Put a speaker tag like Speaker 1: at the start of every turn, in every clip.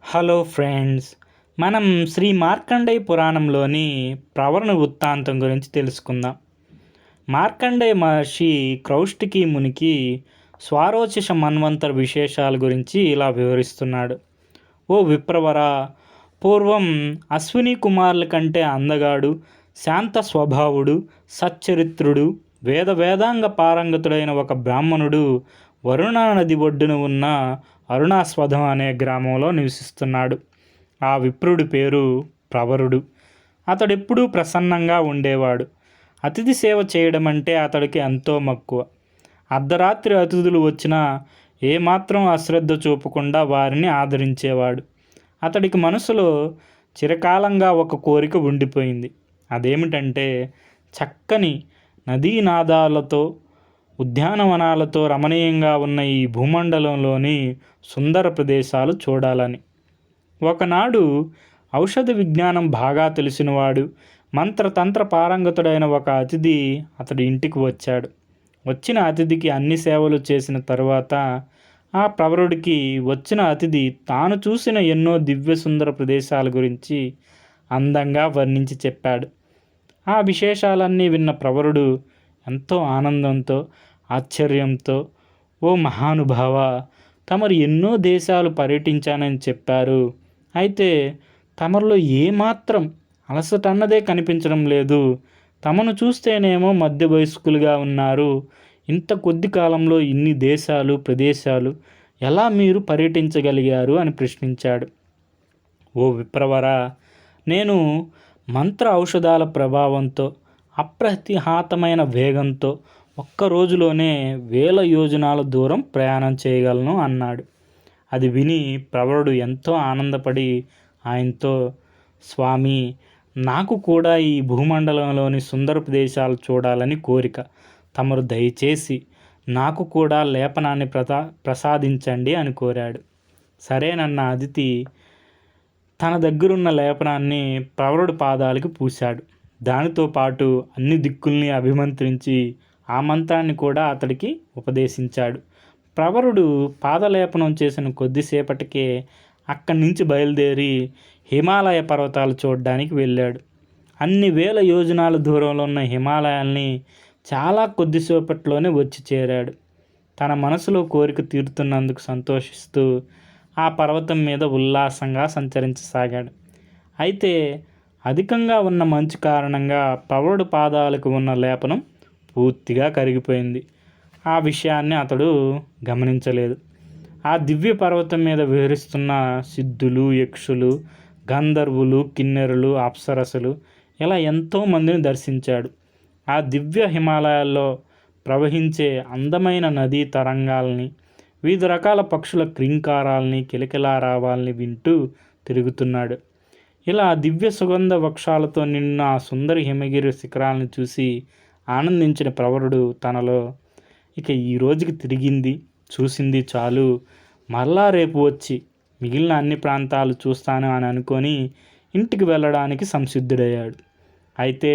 Speaker 1: Hello friends. మనం శ్రీ మార్కండేయ పురాణంలోని ప్రవరణ వృత్తాంతం గురించి తెలుసుకుందాం. మార్కండేయ మహర్షి క్రౌష్టికి మునికి స్వారోచిష మన్వంతర విశేషాల గురించి ఇలా వివరిస్తున్నాడు. ఓ విప్రవర, పూర్వం అశ్విని కుమారుల కంటే అందగాడు, శాంత స్వభావుడు, సచ్చరిత్రుడు, వేదాంగ పారంగతుడైన ఒక బ్రాహ్మణుడు వరుణా నది ఒడ్డున ఉన్న అరుణాస్వధం అనే గ్రామంలో నివసిస్తున్నాడు. ఆ విప్రుడి పేరు ప్రవరుడు. అతడెప్పుడూ ప్రసన్నంగా ఉండేవాడు. అతిథి సేవ చేయడం అంటే అతడికి ఎంతో మక్కువ. అర్ధరాత్రి అతిథులు వచ్చినా ఏమాత్రం అశ్రద్ధ చూపకుండా వారిని ఆదరించేవాడు. అతడికి మనసులో చిరకాలంగా ఒక కోరిక ఉండిపోయింది. అదేమిటంటే చక్కని నదీనాదాలతో, ఉద్యానవనాలతో రమణీయంగా ఉన్న ఈ భూమండలంలోని సుందర ప్రదేశాలు చూడాలని. ఒకనాడు ఔషధ విజ్ఞానం బాగా తెలిసినవాడు, మంత్రతంత్ర పారంగతుడైన ఒక అతిథి అతడి ఇంటికి వచ్చాడు. వచ్చిన అతిథికి అన్ని సేవలు చేసిన తరువాత ఆ ప్రవరుడికి వచ్చిన అతిథి తాను చూసిన ఎన్నో దివ్య సుందర ప్రదేశాల గురించి అందంగా వర్ణించి చెప్పాడు. ఆ విశేషాలన్నీ విన్న ప్రవరుడు ఎంతో ఆనందంతో, ఆశ్చర్యంతో, ఓ మహానుభావ, తమరు ఎన్నో దేశాలు పర్యటించానని చెప్పారు. అయితే తమరిలో ఏమాత్రం అలసట అన్నదే కనిపించడం లేదు. తమను చూస్తేనేమో మధ్య వయస్కులుగా ఉన్నారు. ఇంత కొద్ది కాలంలో ఇన్ని దేశాలు, ప్రదేశాలు ఎలా మీరు పర్యటించగలిగారు అని ప్రశ్నించాడు. ఓ విప్రవర, నేను మంత్ర ఔషధాల ప్రభావంతో, అప్రతిహాతమైన వేగంతో ఒక్క రోజులోనే 1000 యోజనాల దూరం ప్రయాణం చేయగలను అన్నాడు. అది విని ప్రవరుడు ఎంతో ఆనందపడి ఆయనతో, స్వామి, నాకు కూడా ఈ భూమండలంలోని సుందర ప్రదేశాలు చూడాలని కోరిక. తమరు దయచేసి నాకు కూడా లేపనాన్ని ప్రసాదించండి అని కోరాడు. సరేనన్న అతిథి తన దగ్గరున్న లేపనాన్ని ప్రవరుడు పాదాలకు పూశాడు. దానితో పాటు అన్ని దిక్కుల్ని అభిమంత్రించి ఆ మంత్రాన్ని కూడా అతడికి ఉపదేశించాడు. ప్రవరుడు పాదలేపనం చేసిన కొద్దిసేపటికే అక్కడి నుంచి బయలుదేరి హిమాలయ పర్వతాలు చూడడానికి వెళ్ళాడు. అన్ని 1000 యోజనాల దూరంలో ఉన్న హిమాలయాల్ని చాలా కొద్దిసేపట్లోనే వచ్చి చేరాడు. తన మనసులో కోరిక తీరుతున్నందుకు సంతోషిస్తూ ఆ పర్వతం మీద ఉల్లాసంగా సంచరించసాగాడు. అయితే అధికంగా ఉన్న మంచు కారణంగా ప్రవరుడు పాదాలకు ఉన్న లేపనం పూర్తిగా కరిగిపోయింది. ఆ విషయాన్ని అతడు గమనించలేదు. ఆ దివ్య పర్వతం మీద విహరిస్తున్న సిద్ధులు, యక్షులు, గంధర్వులు, కిన్నెరులు, అప్సరసలు ఇలా ఎంతోమందిని దర్శించాడు. ఆ దివ్య హిమాలయాల్లో ప్రవహించే అందమైన నదీ తరంగాల్ని, వివిధ రకాల పక్షుల క్రీంకారాల్ని, కిలకిలారావాల్ని వింటూ తిరుగుతున్నాడు. ఇలా దివ్య సుగంధ వృక్షాలతో నిన్న ఆ సుందరి హిమగిరి శిఖరాలను చూసి ఆనందించిన ప్రవరుడు తనలో, ఇక ఈ రోజుకి చూసింది చాలు, మరలా రేపు వచ్చి మిగిలిన అన్ని ప్రాంతాలు చూస్తాను అని అనుకొని ఇంటికి వెళ్ళడానికి సంసిద్ధుడయ్యాడు. అయితే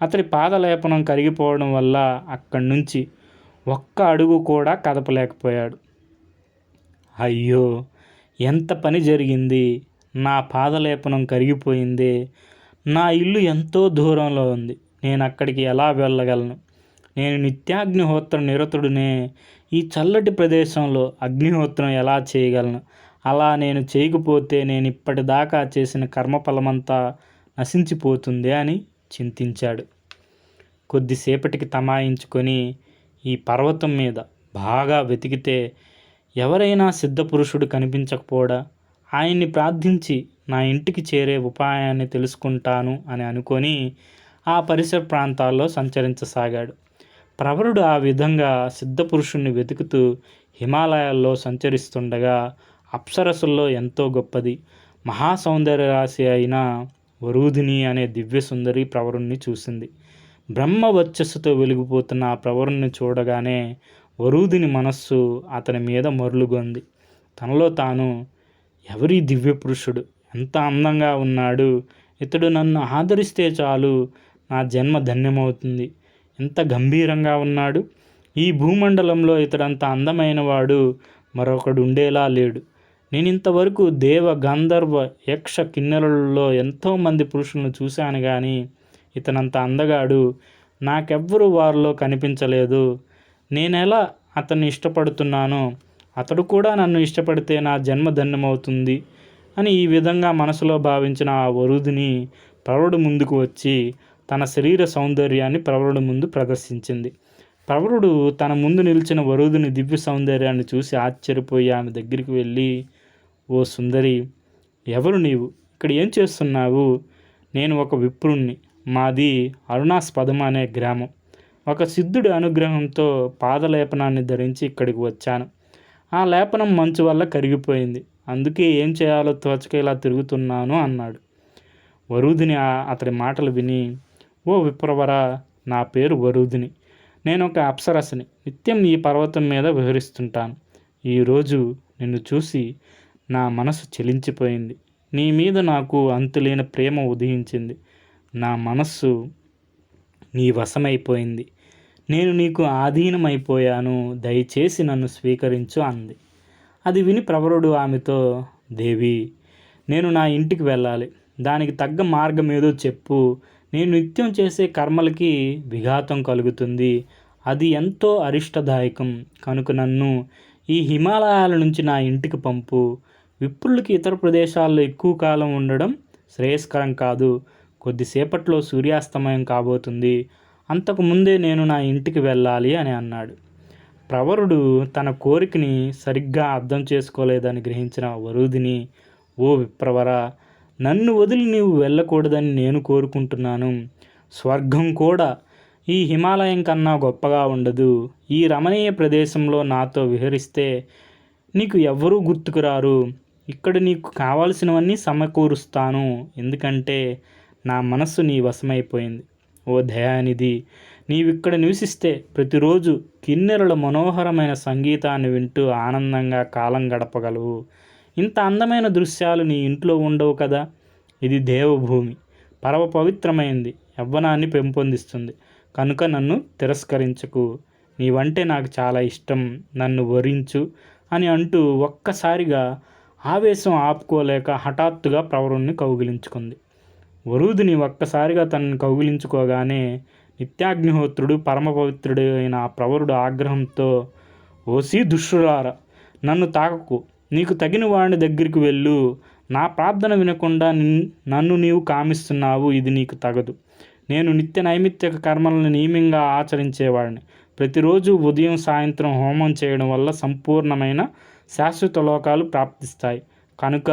Speaker 1: అతడి పాదలేపనం కరిగిపోవడం వల్ల అక్కడి నుంచి ఒక్క అడుగు కూడా కదపలేకపోయాడు. అయ్యో, ఎంత పని జరిగింది! నా పాదలేపనం కరిగిపోయిందే. నా ఇల్లు ఎంతో దూరంలో ఉంది. నేను అక్కడికి ఎలా వెళ్ళగలను? నేను నిత్యాగ్నిహోత్ర నిరతుడినే. ఈ చల్లటి ప్రదేశంలో అగ్నిహోత్రం ఎలా చేయగలను? అలా నేను చేయకపోతే నేను ఇప్పటిదాకా చేసిన కర్మఫలమంతా నశించిపోతుంది అని చింతించాడు. కొద్దిసేపటికి తమాయించుకొని ఈ పర్వతం మీద బాగా వెతికితే ఎవరైనా సిద్ధపురుషుడు కనిపించకపోడా, ఆయన్ని ప్రార్థించి నా ఇంటికి చేరే ఉపాయాన్ని తెలుసుకుంటాను అని అనుకొని ఆ పరిసర ప్రాంతాల్లో సంచరించసాగాడు. ప్రవరుడు ఆ విధంగా సిద్ధపురుషుణ్ణి వెతుకుతూ హిమాలయాల్లో సంచరిస్తుండగా అప్సరసుల్లో ఎంతో గొప్పది, మహాసౌందర్య రాశి అయిన వరూధిని అనే దివ్య సుందరి ప్రవరుణ్ణి చూసింది. బ్రహ్మ వర్చస్సుతో వెలిగిపోతున్న ఆ ప్రవరుణ్ణి చూడగానే వరూధిని మనస్సు అతని మీద మరులుగొంది. తనలో తాను, ఎవరి దివ్య పురుషుడు, ఎంత అందంగా ఉన్నాడు! ఇతడు నన్ను ఆదరిస్తే చాలు, నా జన్మ ధన్యమవుతుంది. ఎంత గంభీరంగా ఉన్నాడు! ఈ భూమండలంలో ఇతడంత అందమైన వాడు మరొకడు ఉండేలా లేడు. నేనింతవరకు దేవ గంధర్వ యక్ష కిన్నెరలలో ఎంతోమంది పురుషులను చూశాను కానీ ఇతనంత అందగాడు నాకెవ్వరూ వారిలో కనిపించలేదు. నేనెలా అతన్ని ఇష్టపడుతున్నానో అతడు కూడా నన్ను ఇష్టపడితే నా జన్మ ధన్యమవుతుంది అని ఈ విధంగా మనసులో భావించిన ఆ వరుదిని ప్రవరుడు ముందుకు వచ్చి తన శరీర సౌందర్యాన్ని ప్రవరుడు ముందు ప్రదర్శించింది. ప్రవరుడు తన ముందు నిలిచిన వరుదిని దివ్య సౌందర్యాన్ని చూసి ఆశ్చర్యపోయి ఆమె దగ్గరికి వెళ్ళి, ఓ సుందరి, ఎవరు నీవు? ఇక్కడ ఏం చేస్తున్నావు? నేను ఒక విప్రుణ్ణి. మాది అరుణాస్పదం అనే గ్రామం. ఒక సిద్ధుడి అనుగ్రహంతో పాదలేపనాన్ని ధరించి ఇక్కడికి వచ్చాను. ఆ లేపనం మంచు వల్ల కరిగిపోయింది. అందుకే ఏం చేయాలో తోచక ఇలా తిరుగుతున్నాను అన్నాడు. వరుదిని అతడి మాటలు విని, ఓ విప్రవర, నా పేరు వరుదిని. నేను ఒక అప్సరసని. నిత్యం ఈ పర్వతం మీద విహరిస్తుంటాను. ఈరోజు నిన్ను చూసి నా మనసు చెలించిపోయింది. నీ మీద నాకు అంతులేని ప్రేమ ఉదయించింది. నా మనస్సు నీ వశమైపోయింది. నేను నీకు ఆధీనమైపోయాను. దయచేసి నన్ను స్వీకరించు అంది. అది విని ప్రవరుడు ఆమెతో, దేవి, నేను నా ఇంటికి వెళ్ళాలి. దానికి తగ్గ మార్గం ఏదో చెప్పు. నేను నిత్యం చేసే కర్మలకి విఘాతం కలుగుతుంది. అది ఎంతో అరిష్టదాయకం. కనుక నన్ను ఈ హిమాలయాల నుంచి నా ఇంటికి పంపు. విప్రులకి ఇతర ప్రదేశాల్లో ఎక్కువ కాలం ఉండడం శ్రేయస్కరం కాదు. కొద్దిసేపట్లో సూర్యాస్తమయం కాబోతుంది. అంతకు ముందే నేను నా ఇంటికి వెళ్ళాలి అని అన్నాడు. ప్రవరుడు తన కోరికని సరిగ్గా అర్థం చేసుకోలేదని గ్రహించిన వరుదిని, ఓ విప్రవర, నన్ను వదిలి నీవు వెళ్ళకూడదని నేను కోరుకుంటున్నాను. స్వర్గం కూడా ఈ హిమాలయం కన్నా గొప్పగా ఉండదు. ఈ రమణీయ ప్రదేశంలో నాతో విహరిస్తే నీకు ఎవ్వరూ గుర్తుకురారు. ఇక్కడ నీకు కావాల్సినవన్నీ సమకూరుస్తాను. ఎందుకంటే నా మనస్సు నీ వశమైపోయింది. ఓ దయానిధి, నీవిక్కడ నివసిస్తే ప్రతిరోజు కిన్నెరల మనోహరమైన సంగీతాన్ని వింటూ ఆనందంగా కాలం గడపగలవు. ఇంత అందమైన దృశ్యాలు నీ ఇంట్లో ఉండవు కదా. ఇది దేవభూమి, పరమ పవిత్రమైంది, యవ్వనాన్ని పెంపొందిస్తుంది. కనుక నన్ను తిరస్కరించకు. నీవంటే నాకు చాలా ఇష్టం. నన్ను వరించు అని అంటూ ఒక్కసారిగా ఆవేశం ఆపుకోలేక హఠాత్తుగా ప్రవరుణ్ణి కౌగిలించుకుంది. వరుదిని ఒక్కసారిగా తనని కౌగిలించుకోగానే నిత్యాగ్నిహోత్రుడు, పరమ పవిత్రుడు అయిన ఆ ప్రవరుడు ఆగ్రహంతో, ఓసి దుష్టురారా, నన్ను తాకకు. నీకు తగిన వాడిని దగ్గరికి వెళ్ళు. నా ప్రార్థన వినకుండా నన్ను నీవు కామిస్తున్నావు. ఇది నీకు తగదు. నేను నిత్య నైమిత్తిక కర్మలను నియమంగా ఆచరించేవాడిని. ప్రతిరోజు ఉదయం సాయంత్రం హోమం చేయడం వల్ల సంపూర్ణమైన శాశ్వత లోకాలు ప్రాప్తిస్తాయి. కనుక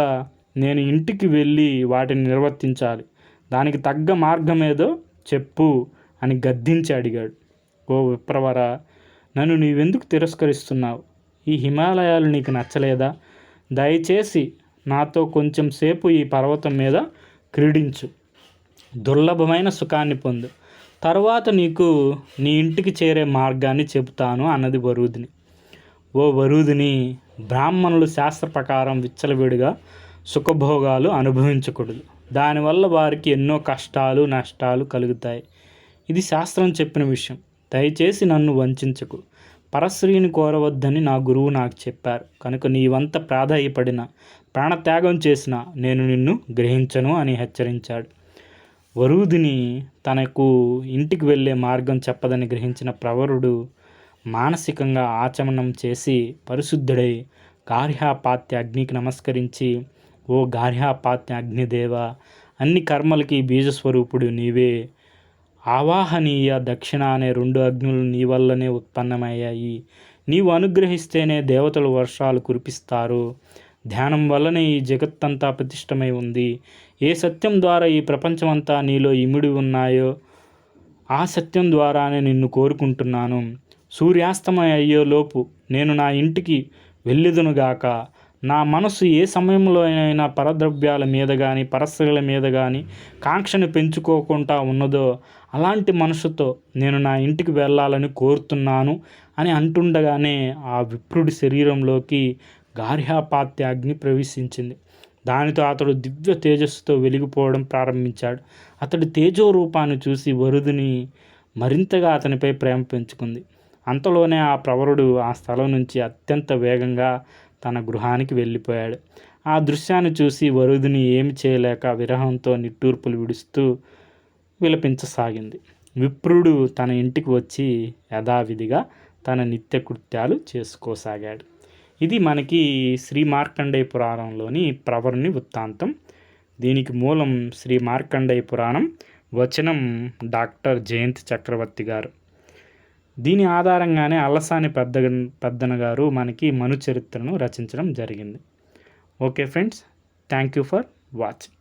Speaker 1: నేను ఇంటికి వెళ్ళి వాటిని నిర్వర్తించాలి. దానికి తగ్గ మార్గమేదో చెప్పు అని గద్దించి అడిగాడు. ఓ విప్రవర, నన్ను నీవెందుకు తిరస్కరిస్తున్నావు? ఈ హిమాలయాలు నీకు నచ్చలేదా? దయచేసి నాతో కొంచెం సేపు ఈ పర్వతం మీద క్రీడించు. దుర్లభమైన సుఖాన్ని పొందు. తరువాత నీకు నీ ఇంటికి చేరే మార్గాన్ని చెబుతాను అన్నది వరుదిని. ఓ వరుదిని, బ్రాహ్మణులు శాస్త్ర ప్రకారం విచ్చలవిడిగా సుఖభోగాలు అనుభవించకూడదు. దానివల్ల వారికి ఎన్నో కష్టాలు నష్టాలు కలుగుతాయి. ఇది శాస్త్రం చెప్పిన విషయం. దయచేసి నన్ను వంచకు. పరశ్రీని కోరవద్దని నా గురువు నాకు చెప్పారు. కనుక నీవంత ప్రాధాయపడిన, ప్రాణత్యాగం చేసిన నేను నిన్ను గ్రహించను అని హెచ్చరించాడు. వరుదిని తనకు ఇంటికి వెళ్ళే మార్గం చెప్పదని గ్రహించిన ప్రవరుడు మానసికంగా ఆచమనం చేసి పరిశుద్ధుడై గార్హ్యపాత్య అగ్నికి నమస్కరించి, ఓ గార్హ్యపాత్య అగ్నిదేవ, అన్ని కర్మలకి బీజస్వరూపుడు నీవే. ఆవాహనీయ, దక్షిణ అనే 2 అగ్నులు నీ వల్లనే ఉత్పన్నమయ్యాయి. నీవు అనుగ్రహిస్తేనే దేవతలు వర్షాలు కురిపిస్తారు. ధ్యానం వల్లనే ఈ జగత్తంతా ప్రతిష్టమై ఉంది. ఏ సత్యం ద్వారా ఈ ప్రపంచమంతా నీలో ఇమిడి ఉన్నాయో ఆ సత్యం ద్వారానే నిన్ను కోరుకుంటున్నాను. సూర్యాస్తమయం అయ్యేలోపు నేను నా ఇంటికి వెళ్ళెదనుగాక. నా మనసు ఏ సమయంలో అయినా పరద్రవ్యాల మీద కానీ పరస్త్రీల మీద కానీ కాంక్షను పెంచుకోకుండా ఉన్నదో అలాంటి మనసుతో నేను నా ఇంటికి వెళ్ళాలని కోరుతున్నాను అని అంటుండగానే ఆ విప్రుడి శరీరంలోకి గార్హ్యపాత్య అగ్ని ప్రవేశించింది. దానితో అతడు దివ్య తేజస్సుతో వెలిగిపోవడం ప్రారంభించాడు. అతడి తేజో రూపాన్ని చూసి వరుదిని మరింతగా అతనిపై ప్రేమ పెంచుకుంది. అంతలోనే ఆ ప్రవరుడు ఆ స్థలం నుంచి అత్యంత వేగంగా తన గృహానికి వెళ్ళిపోయాడు. ఆ దృశ్యాన్ని చూసి వరుదిని ఏమి చేయలేక విరహంతో నిట్టూర్పులు విడుస్తూ విలపించసాగింది. విప్రుడు తన ఇంటికి వచ్చి యథావిధిగా తన నిత్యకృత్యాలు చేసుకోసాగాడు. ఇది మనకి శ్రీ మార్కండేయ పురాణంలోని ప్రవరుని వృత్తాంతం. దీనికి మూలం శ్రీ మార్కండేయ పురాణం, వచనం డాక్టర్ జయంతి చక్రవర్తి గారు. దీని ఆధారంగానే అల్లసాని పెద్దన గారు మనకి మను చరిత్రను రచించడం జరిగింది. Okay friends, thank you for watching.